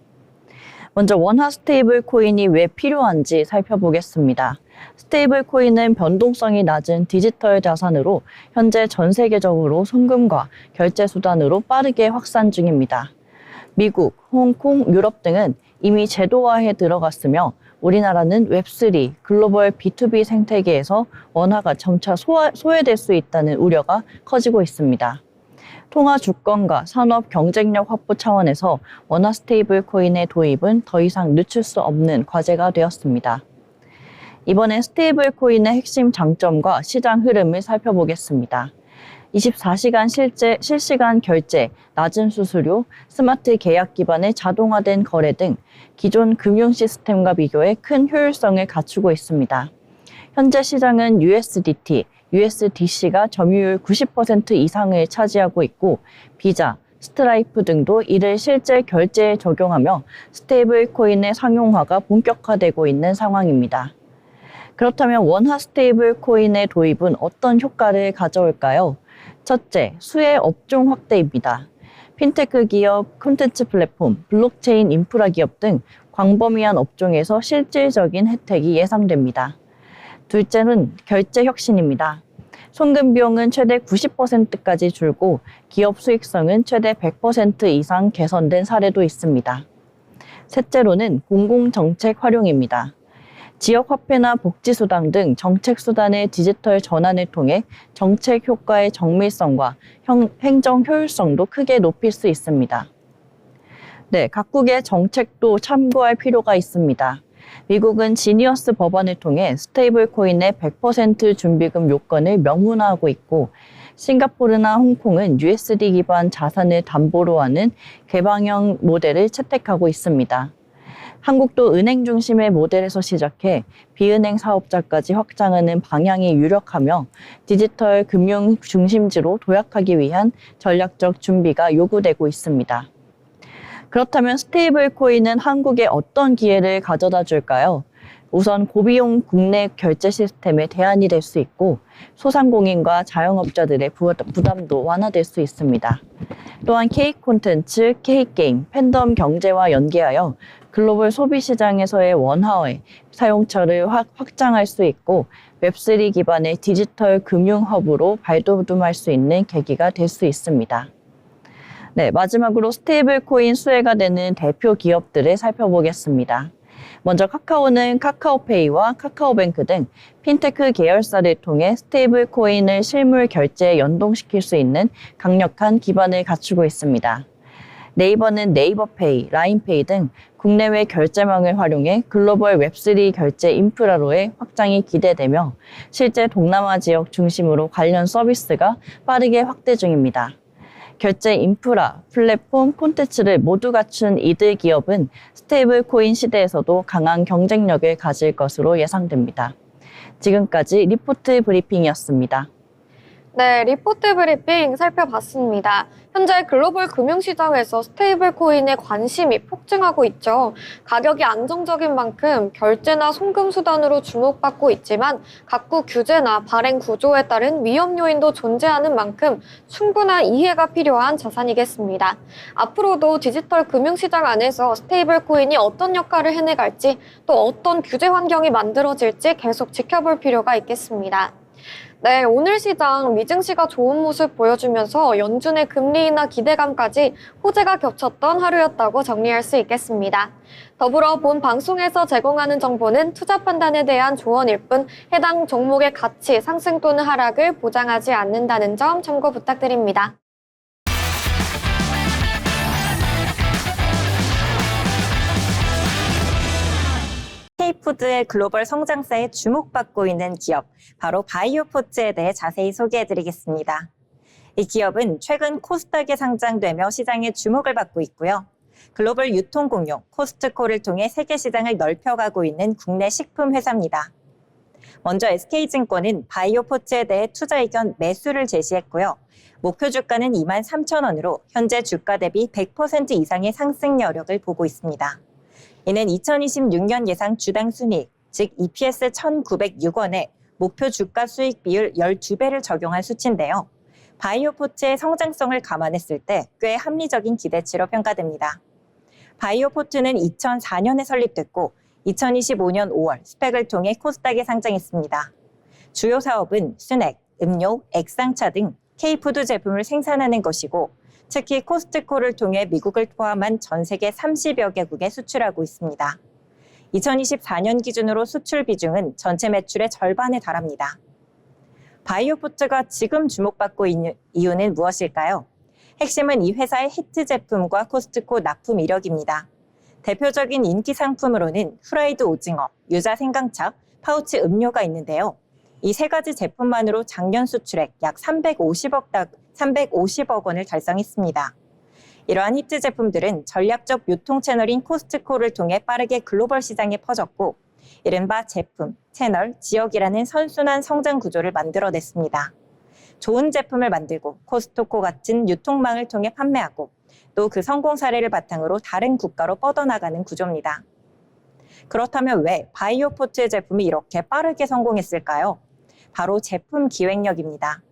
먼저 원화 스테이블 코인이 왜 필요한지 살펴보겠습니다. 스테이블 코인은 변동성이 낮은 디지털 자산으로 현재 전 세계적으로 송금과 결제 수단으로 빠르게 확산 중입니다. 미국, 홍콩, 유럽 등은 이미 제도화에 들어갔으며 우리나라는 웹3, 글로벌 B2B 생태계에서 원화가 점차 소외될 수 있다는 우려가 커지고 있습니다. 통화 주권과 산업 경쟁력 확보 차원에서 원화 스테이블 코인의 도입은 더 이상 늦출 수 없는 과제가 되었습니다. 이번엔 스테이블 코인의 핵심 장점과 시장 흐름을 살펴보겠습니다. 24시간 실시간 결제, 낮은 수수료, 스마트 계약 기반의 자동화된 거래 등 기존 금융 시스템과 비교해 큰 효율성을 갖추고 있습니다. 현재 시장은 USDT, USDC가 점유율 90% 이상을 차지하고 있고 비자, 스트라이프 등도 이를 실제 결제에 적용하며 스테이블 코인의 상용화가 본격화되고 있는 상황입니다. 그렇다면 원화 스테이블 코인의 도입은 어떤 효과를 가져올까요? 첫째, 수혜 업종 확대입니다. 핀테크 기업, 콘텐츠 플랫폼, 블록체인 인프라 기업 등 광범위한 업종에서 실질적인 혜택이 예상됩니다. 둘째는 결제 혁신입니다. 송금 비용은 최대 90%까지 줄고 기업 수익성은 최대 100% 이상 개선된 사례도 있습니다. 셋째로는 공공정책 활용입니다. 지역화폐나 복지수당 등 정책수단의 디지털 전환을 통해 정책 효과의 정밀성과 행정 효율성도 크게 높일 수 있습니다. 네, 각국의 정책도 참고할 필요가 있습니다. 미국은 지니어스 법안을 통해 스테이블 코인의 100% 준비금 요건을 명문화하고 있고 싱가포르나 홍콩은 USD 기반 자산을 담보로 하는 개방형 모델을 채택하고 있습니다. 한국도 은행 중심의 모델에서 시작해 비은행 사업자까지 확장하는 방향이 유력하며 디지털 금융 중심지로 도약하기 위한 전략적 준비가 요구되고 있습니다. 그렇다면 스테이블 코인은 한국에 어떤 기회를 가져다 줄까요? 우선 고비용 국내 결제 시스템의 대안이 될 수 있고 소상공인과 자영업자들의 부담도 완화될 수 있습니다. 또한 K 콘텐츠, K 게임, 팬덤 경제와 연계하여 글로벌 소비 시장에서의 원화의 사용처를 확장할 수 있고 웹3 기반의 디지털 금융 허브로 발돋움할 수 있는 계기가 될 수 있습니다. 네, 마지막으로 스테이블 코인 수혜가 되는 대표 기업들을 살펴보겠습니다. 먼저 카카오는 카카오페이와 카카오뱅크 등 핀테크 계열사를 통해 스테이블 코인을 실물 결제에 연동시킬 수 있는 강력한 기반을 갖추고 있습니다. 네이버는 네이버페이, 라인페이 등 국내외 결제망을 활용해 글로벌 웹3 결제 인프라로의 확장이 기대되며 실제 동남아 지역 중심으로 관련 서비스가 빠르게 확대 중입니다. 결제 인프라, 플랫폼, 콘텐츠를 모두 갖춘 이들 기업은 스테이블 코인 시대에서도 강한 경쟁력을 가질 것으로 예상됩니다. 지금까지 리포트 브리핑이었습니다. 네, 리포트 브리핑 살펴봤습니다. 현재 글로벌 금융시장에서 스테이블 코인에 관심이 폭증하고 있죠. 가격이 안정적인 만큼 결제나 송금 수단으로 주목받고 있지만 각국 규제나 발행 구조에 따른 위험 요인도 존재하는 만큼 충분한 이해가 필요한 자산이겠습니다. 앞으로도 디지털 금융시장 안에서 스테이블 코인이 어떤 역할을 해내갈지 또 어떤 규제 환경이 만들어질지 계속 지켜볼 필요가 있겠습니다. 네, 오늘 시장 미증시가 좋은 모습 보여주면서 연준의 금리 인하 기대감까지 호재가 겹쳤던 하루였다고 정리할 수 있겠습니다. 더불어 본 방송에서 제공하는 정보는 투자 판단에 대한 조언일 뿐 해당 종목의 가치, 상승 또는 하락을 보장하지 않는다는 점 참고 부탁드립니다. K푸드의 글로벌 성장세에 주목받고 있는 기업, 바로 바이오포트에 대해 자세히 소개해드리겠습니다. 이 기업은 최근 코스닥에 상장되며 시장의 주목을 받고 있고요. 글로벌 유통공룡 코스트코를 통해 세계 시장을 넓혀가고 있는 국내 식품 회사입니다. 먼저 SK증권은 바이오포트에 대해 투자 의견 매수를 제시했고요. 목표 주가는 23,000원으로 현재 주가 대비 100% 이상의 상승 여력을 보고 있습니다. 이는 2026년 예상 주당 순이익, 즉 EPS 1,906원에 목표 주가 수익 비율 12배를 적용한 수치인데요. 바이오포트의 성장성을 감안했을 때 꽤 합리적인 기대치로 평가됩니다. 바이오포트는 2004년에 설립됐고 2025년 5월 스펙을 통해 코스닥에 상장했습니다. 주요 사업은 스낵, 음료, 액상차 등 K푸드 제품을 생산하는 것이고 특히 코스트코를 통해 미국을 포함한 전 세계 30여 개국에 수출하고 있습니다. 2024년 기준으로 수출 비중은 전체 매출의 절반에 달합니다. 바이오포트가 지금 주목받고 있는 이유는 무엇일까요? 핵심은 이 회사의 히트 제품과 코스트코 납품 이력입니다. 대표적인 인기 상품으로는 후라이드 오징어, 유자 생강차, 파우치 음료가 있는데요. 이 세 가지 제품만으로 작년 수출액 약 350억 원을 달성했습니다. 이러한 히트 제품들은 전략적 유통 채널인 코스트코를 통해 빠르게 글로벌 시장에 퍼졌고 이른바 제품, 채널, 지역이라는 선순환 성장 구조를 만들어냈습니다. 좋은 제품을 만들고 코스트코 같은 유통망을 통해 판매하고 또 그 성공 사례를 바탕으로 다른 국가로 뻗어나가는 구조입니다. 그렇다면 왜 바이오포트의 제품이 이렇게 빠르게 성공했을까요? 바로 제품 기획력입니다.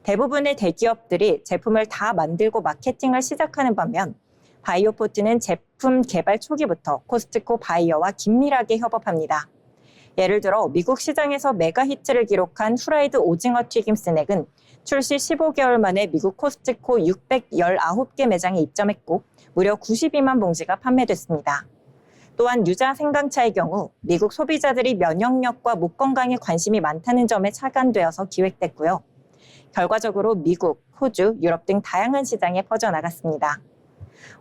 대부분의 대기업들이 제품을 다 만들고 마케팅을 시작하는 반면 바이오포트는 제품 개발 초기부터 코스트코 바이어와 긴밀하게 협업합니다. 예를 들어 미국 시장에서 메가 히트를 기록한 후라이드 오징어 튀김 스낵은 출시 15개월 만에 미국 코스트코 619개 매장에 입점했고 무려 92만 봉지가 판매됐습니다. 또한 유자 생강차의 경우 미국 소비자들이 면역력과 목 건강에 관심이 많다는 점에 착안되어서 기획됐고요. 결과적으로 미국, 호주, 유럽 등 다양한 시장에 퍼져나갔습니다.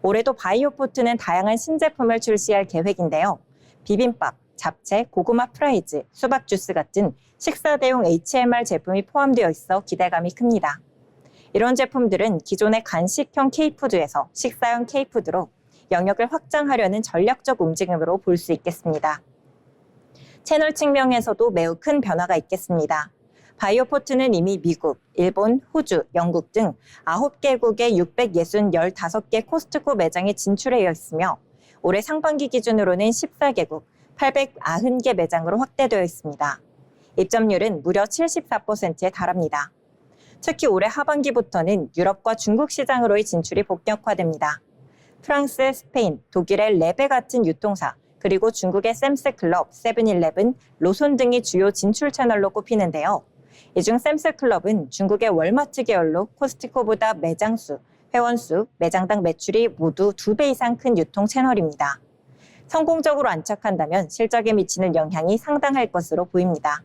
올해도 바이오포트는 다양한 신제품을 출시할 계획인데요. 비빔밥, 잡채, 고구마 프라이즈, 수박 주스 같은 식사 대용 HMR 제품이 포함되어 있어 기대감이 큽니다. 이런 제품들은 기존의 간식형 K푸드에서 식사형 K푸드로 영역을 확장하려는 전략적 움직임으로 볼 수 있겠습니다. 채널 측면에서도 매우 큰 변화가 있겠습니다. 바이오포트는 이미 미국, 일본, 호주, 영국 등 9개국의 665개 코스트코 매장에 진출해 있으며 올해 상반기 기준으로는 14개국, 890개 매장으로 확대되어 있습니다. 입점률은 무려 74%에 달합니다. 특히 올해 하반기부터는 유럽과 중국 시장으로의 진출이 본격화됩니다. 프랑스, 스페인, 독일의 레베 같은 유통사, 그리고 중국의 샘스클럽, 세븐일레븐, 로손 등이 주요 진출 채널로 꼽히는데요. 이 중 샘스클럽은 중국의 월마트 계열로 코스트코보다 매장 수, 회원 수, 매장당 매출이 모두 2배 이상 큰 유통 채널입니다. 성공적으로 안착한다면 실적에 미치는 영향이 상당할 것으로 보입니다.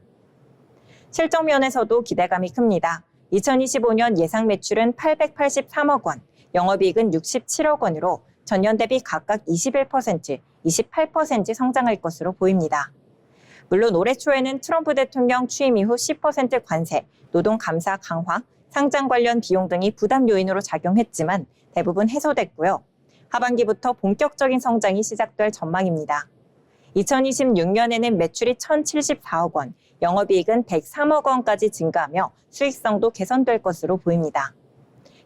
실적 면에서도 기대감이 큽니다. 2025년 예상 매출은 883억 원, 영업이익은 67억 원으로 전년 대비 각각 21%, 28% 성장할 것으로 보입니다. 물론 올해 초에는 트럼프 대통령 취임 이후 10% 관세, 노동 감사 강화, 상장 관련 비용 등이 부담 요인으로 작용했지만 대부분 해소됐고요. 하반기부터 본격적인 성장이 시작될 전망입니다. 2026년에는 매출이 1,074억 원, 영업이익은 103억 원까지 증가하며 수익성도 개선될 것으로 보입니다.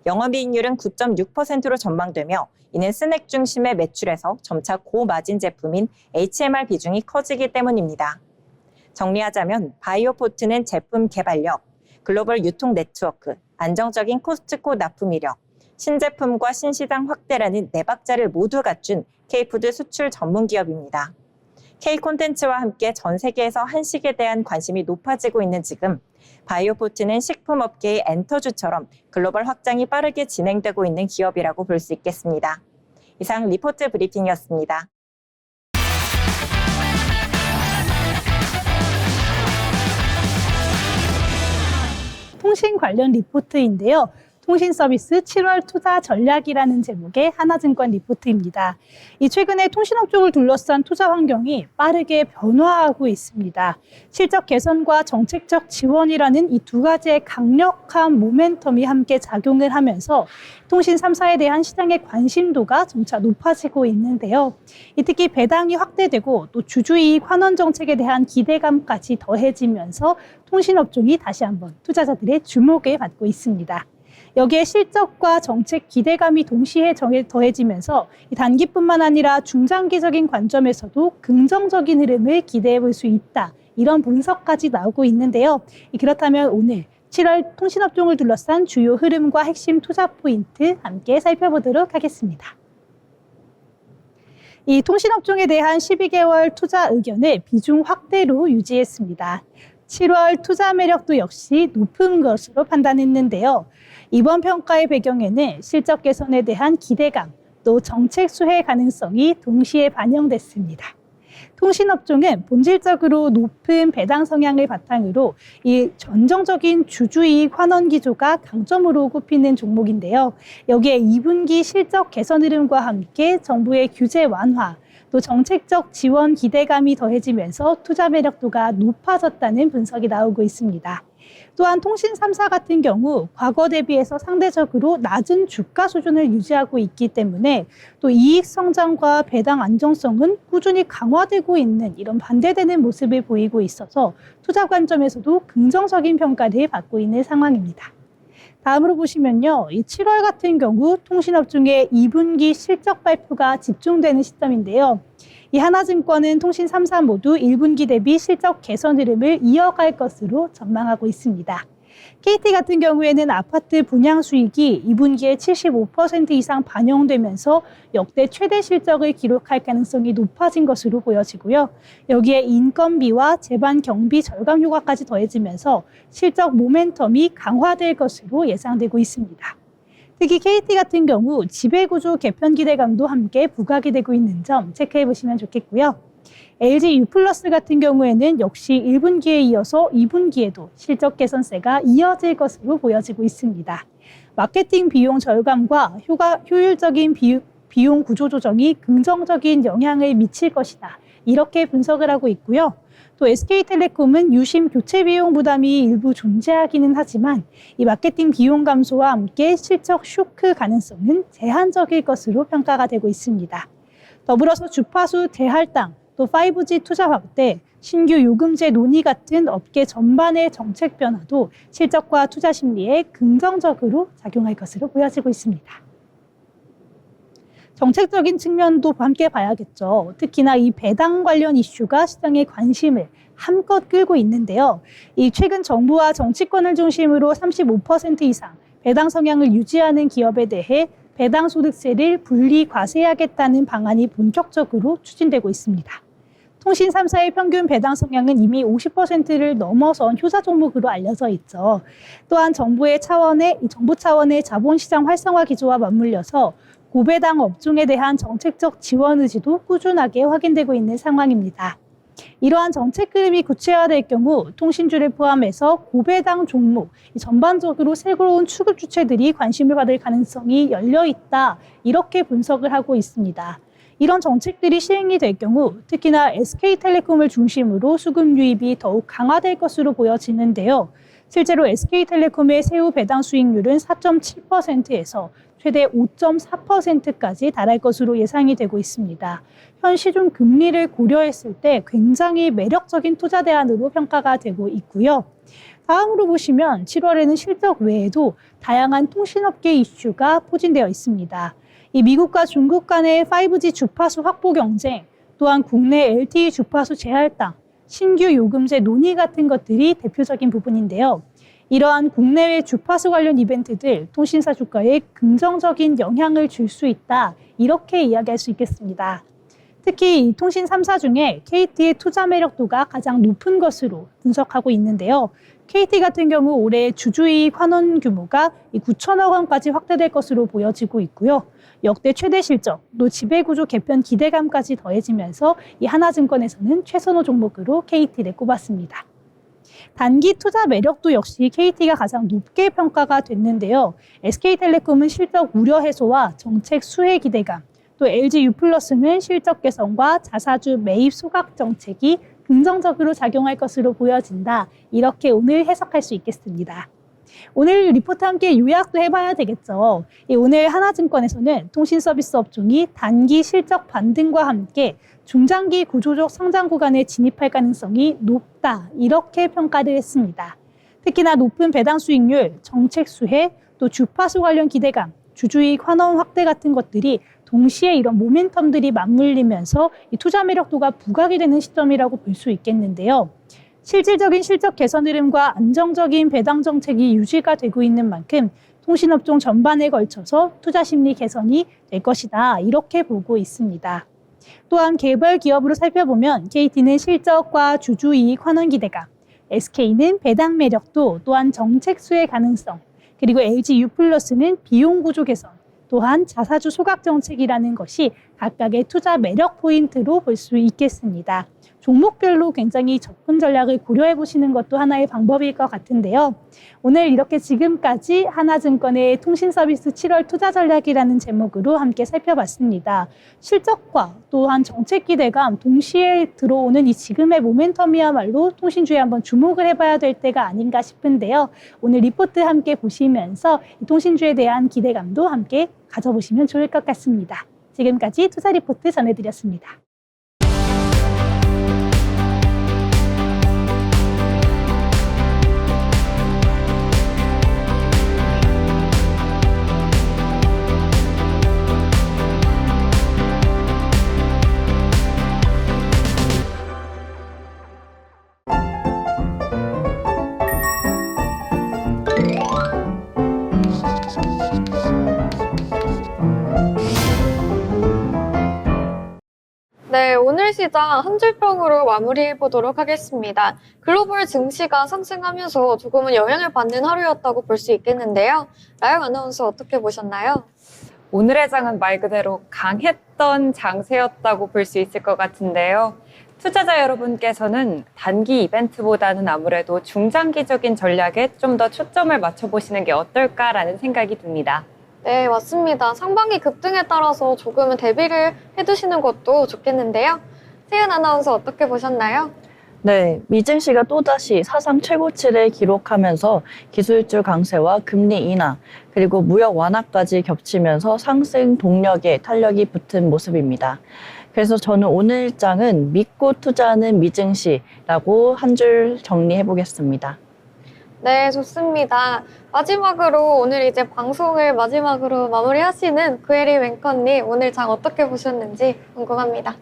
영업이익률은 9.6%로 전망되며 이는 스낵 중심의 매출에서 점차 고마진 제품인 HMR 비중이 커지기 때문입니다. 정리하자면 바이오포트는 제품 개발력, 글로벌 유통 네트워크, 안정적인 코스트코 납품 이력, 신제품과 신시장 확대라는 네 박자를 모두 갖춘 K푸드 수출 전문 기업입니다. K콘텐츠와 함께 전 세계에서 한식에 대한 관심이 높아지고 있는 지금 바이오포트는 식품업계의 엔터주처럼 글로벌 확장이 빠르게 진행되고 있는 기업이라고 볼 수 있겠습니다. 이상 리포트 브리핑이었습니다. 통신 관련 리포트인데요. 통신 서비스 7월 투자 전략이라는 제목의 하나증권 리포트입니다. 이 최근에 통신업종을 둘러싼 투자 환경이 빠르게 변화하고 있습니다. 실적 개선과 정책적 지원이라는 이 두 가지의 강력한 모멘텀이 함께 작용을 하면서 통신 3사에 대한 시장의 관심도가 점차 높아지고 있는데요. 특히 배당이 확대되고 또 주주이익 환원 정책에 대한 기대감까지 더해지면서 통신업종이 다시 한번 투자자들의 주목을 받고 있습니다. 여기에 실적과 정책 기대감이 동시에 더해지면서 단기뿐만 아니라 중장기적인 관점에서도 긍정적인 흐름을 기대해 볼 수 있다. 이런 분석까지 나오고 있는데요. 그렇다면 오늘 7월 통신업종을 둘러싼 주요 흐름과 핵심 투자 포인트 함께 살펴보도록 하겠습니다. 이 통신업종에 대한 12개월 투자 의견을 비중 확대로 유지했습니다. 7월 투자 매력도 역시 높은 것으로 판단했는데요. 이번 평가의 배경에는 실적 개선에 대한 기대감, 또 정책 수혜 가능성이 동시에 반영됐습니다. 통신업종은 본질적으로 높은 배당 성향을 바탕으로 이 전정적인 주주이익 환원 기조가 강점으로 꼽히는 종목인데요. 여기에 2분기 실적 개선 흐름과 함께 정부의 규제 완화, 또 정책적 지원 기대감이 더해지면서 투자 매력도가 높아졌다는 분석이 나오고 있습니다. 또한 통신 3사 같은 경우 과거 대비해서 상대적으로 낮은 주가 수준을 유지하고 있기 때문에 또 이익 성장과 배당 안정성은 꾸준히 강화되고 있는 이런 반대되는 모습을 보이고 있어서 투자 관점에서도 긍정적인 평가를 받고 있는 상황입니다. 다음으로 보시면요. 이 7월 같은 경우 통신업종의 2분기 실적 발표가 집중되는 시점인데요. 이 하나증권은 통신 3사 모두 1분기 대비 실적 개선 흐름을 이어갈 것으로 전망하고 있습니다. KT 같은 경우에는 아파트 분양 수익이 2분기에 75% 이상 반영되면서 역대 최대 실적을 기록할 가능성이 높아진 것으로 보여지고요. 여기에 인건비와 재반 경비 절감 효과까지 더해지면서 실적 모멘텀이 강화될 것으로 예상되고 있습니다. 특히 KT 같은 경우 지배구조 개편 기대감도 함께 부각이 되고 있는 점 체크해 보시면 좋겠고요. LG U+ 같은 경우에는 역시 1분기에 이어서 2분기에도 실적 개선세가 이어질 것으로 보여지고 있습니다. 마케팅 비용 절감과 효율적인 비용 구조 조정이 긍정적인 영향을 미칠 것이다. 이렇게 분석을 하고 있고요. 또 SK텔레콤은 유심 교체 비용 부담이 일부 존재하기는 하지만 이 마케팅 비용 감소와 함께 실적 쇼크 가능성은 제한적일 것으로 평가가 되고 있습니다. 더불어서 주파수 대할당, 또 5G 투자 확대, 신규 요금제 논의 같은 업계 전반의 정책 변화도 실적과 투자 심리에 긍정적으로 작용할 것으로 보여지고 있습니다. 정책적인 측면도 함께 봐야겠죠. 특히나 이 배당 관련 이슈가 시장의 관심을 한껏 끌고 있는데요. 이 최근 정부와 정치권을 중심으로 35% 이상 배당 성향을 유지하는 기업에 대해 배당 소득세를 분리 과세하겠다는 방안이 본격적으로 추진되고 있습니다. 통신 3사의 평균 배당 성향은 이미 50%를 넘어선 효자 종목으로 알려져 있죠. 또한 정부 차원의 자본시장 활성화 기조와 맞물려서 고배당 업종에 대한 정책적 지원 의지도 꾸준하게 확인되고 있는 상황입니다. 이러한 정책 흐름이 구체화될 경우 통신주를 포함해서 고배당 종목, 전반적으로 새로운 추급 주체들이 관심을 받을 가능성이 열려 있다. 이렇게 분석을 하고 있습니다. 이런 정책들이 시행이 될 경우 특히나 SK텔레콤을 중심으로 수급 유입이 더욱 강화될 것으로 보여지는데요. 실제로 SK텔레콤의 세후 배당 수익률은 4.7%에서 최대 5.4%까지 달할 것으로 예상이 되고 있습니다. 현 시중 금리를 고려했을 때 굉장히 매력적인 투자 대안으로 평가가 되고 있고요. 다음으로 보시면 7월에는 실적 외에도 다양한 통신업계 이슈가 포진되어 있습니다. 이 미국과 중국 간의 5G 주파수 확보 경쟁, 또한 국내 LTE 주파수 재할당, 신규 요금제 논의 같은 것들이 대표적인 부분인데요. 이러한 국내외 주파수 관련 이벤트들 통신사 주가에 긍정적인 영향을 줄 수 있다, 이렇게 이야기할 수 있겠습니다. 특히 이 통신 3사 중에 KT의 투자 매력도가 가장 높은 것으로 분석하고 있는데요. KT 같은 경우 올해 주주이익 환원 규모가 9천억 원까지 확대될 것으로 보여지고 있고요. 역대 최대 실적, 또 지배구조 개편 기대감까지 더해지면서 이 하나증권에서는 최선호 종목으로 KT를 꼽았습니다. 단기 투자 매력도 역시 KT가 가장 높게 평가가 됐는데요. SK텔레콤은 실적 우려 해소와 정책 수혜 기대감, 또 LG유플러스는 실적 개선과 자사주 매입 소각 정책이 긍정적으로 작용할 것으로 보여진다. 이렇게 오늘 해석할 수 있겠습니다. 오늘 리포트 함께 요약도 해봐야 되겠죠. 오늘 하나증권에서는 통신 서비스 업종이 단기 실적 반등과 함께 중장기 구조적 성장 구간에 진입할 가능성이 높다. 이렇게 평가를 했습니다. 특히나 높은 배당 수익률, 정책 수혜, 또 주파수 관련 기대감, 주주이익 환원 확대 같은 것들이 동시에 이런 모멘텀들이 맞물리면서 이 투자 매력도가 부각이 되는 시점이라고 볼 수 있겠는데요. 실질적인 실적 개선 흐름과 안정적인 배당 정책이 유지가 되고 있는 만큼 통신업종 전반에 걸쳐서 투자 심리 개선이 될 것이다. 이렇게 보고 있습니다. 또한 개별 기업으로 살펴보면 KT는 실적과 주주이익 환원 기대감, SK는 배당 매력도, 또한 정책 수혜 가능성, 그리고 LG유플러스는 비용 구조 개선, 또한 자사주 소각 정책이라는 것이 각각의 투자 매력 포인트로 볼 수 있겠습니다. 종목별로 굉장히 접근 전략을 고려해 보시는 것도 하나의 방법일 것 같은데요. 오늘 이렇게 지금까지 하나증권의 통신서비스 7월 투자 전략이라는 제목으로 함께 살펴봤습니다. 실적과 또한 정책 기대감 동시에 들어오는 이 지금의 모멘텀이야말로 통신주에 한번 주목을 해봐야 될 때가 아닌가 싶은데요. 오늘 리포트 함께 보시면서 이 통신주에 대한 기대감도 함께 가져보시면 좋을 것 같습니다. 지금까지 투자 리포트 전해드렸습니다. 네, 오늘 시장 한 줄평으로 마무리해 보도록 하겠습니다. 글로벌 증시가 상승하면서 조금은 영향을 받는 하루였다고 볼 수 있겠는데요. 나영 아나운서 어떻게 보셨나요? 오늘의 장은 말 그대로 강했던 장세였다고 볼 수 있을 것 같은데요. 투자자 여러분께서는 단기 이벤트보다는 아무래도 중장기적인 전략에 좀 더 초점을 맞춰보시는 게 어떨까라는 생각이 듭니다. 네, 맞습니다. 상반기 급등에 따라서 조금은 대비를 해두시는 것도 좋겠는데요. 세연 아나운서 어떻게 보셨나요? 네, 미증시가 또다시 사상 최고치를 기록하면서 기술주 강세와 금리 인하, 그리고 무역 완화까지 겹치면서 상승 동력에 탄력이 붙은 모습입니다. 그래서 저는 오늘 장은 믿고 투자하는 미증시라고 한 줄 정리해 보겠습니다. 네, 좋습니다. 마지막으로 오늘 이제 방송을 마지막으로 마무리하시는 구혜리 앵커님, 오늘 장 어떻게 보셨는지 궁금합니다.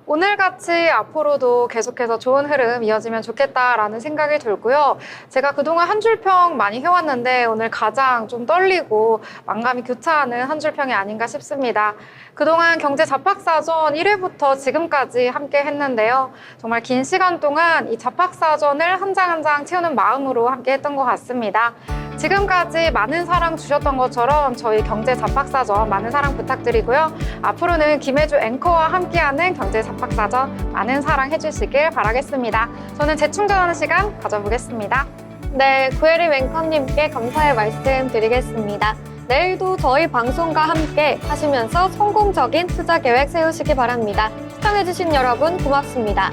오늘같이 앞으로도 계속해서 좋은 흐름 이어지면 좋겠다라는 생각이 들고요. 제가 그동안 한 줄평 많이 해왔는데 오늘 가장 좀 떨리고 만감이 교차하는 한 줄평이 아닌가 싶습니다. 그동안 경제 잡학사전 1회부터 지금까지 함께 했는데요. 정말 긴 시간 동안 이 잡학사전을 한 장 한 장 채우는 마음으로 함께 했던 것 같습니다. 지금까지 많은 사랑 주셨던 것처럼 저희 경제 잡학사전 많은 사랑 부탁드리고요. 앞으로는 김혜주 앵커와 함께하는 경제 잡학사전 많은 사랑 해주시길 바라겠습니다. 저는 재충전하는 시간 가져보겠습니다. 네, 구혜리 앵커님께 감사의 말씀 드리겠습니다. 내일도 저희 방송과 함께 하시면서 성공적인 투자 계획 세우시기 바랍니다. 시청해주신 여러분 고맙습니다.